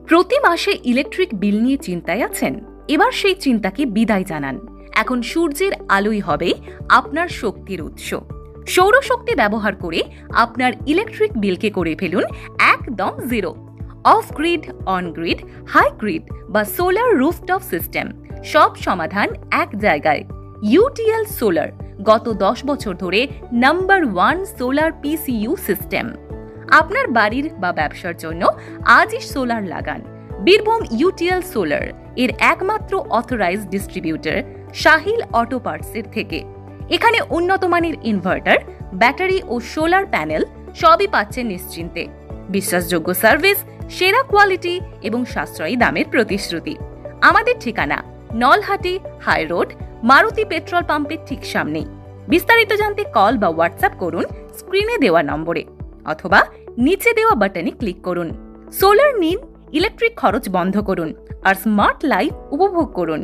প্রতি মাসে electric bill নিয়ে চিন্তায় আছেন? এবার সেই চিন্তাকে বিদায় জানান। এখন সূর্যের আলোই হবে আপনার শক্তির উৎস। সৌরশক্তি ব্যবহার করে আপনার ইলেকট্রিক বিলকে করে ফেলুন একদম zero. Off grid, on grid, hybrid বা সোলার রুফটপ সিস্টেম, সব সমাধান এক জায়গায়। ইউটিএল সোলার গত 10 বছর ধরে নাম্বার 1 সোলার পিসিইউ সিস্টেম। আপনার বাড়ির বা ব্যবসার জন্য আজই সোলার লাগান। বীরভূম ইউটিএল সোলার এর একমাত্র অথরাইজড ডিস্ট্রিবিউটর সাহিল অটো পার্টসের থেকে। এখানে উন্নত মানের ইনভার্টার, ব্যাটারি ও সোলার প্যানেল সবই পাচ্ছেন নিশ্চিন্তে। বিশ্বাসযোগ্য সার্ভিস, সেরা কোয়ালিটি এবং সাশ্রয়ী দামের প্রতিশ্রুতি। আমাদের ঠিকানা Nalhati high road, Maruti petrol পাম্পের ঠিক সামনেই। বিস্তারিত জানতে কল বা হোয়াটসঅ্যাপ করুন স্ক্রিনে দেওয়া নম্বরে, অথবা নিচে দেওয়া বাটনে ক্লিক করুন। সোলার নিন, ইলেকট্রিক খরচ বন্ধ করুন আর স্মার্ট লাইফ উপভোগ করুন।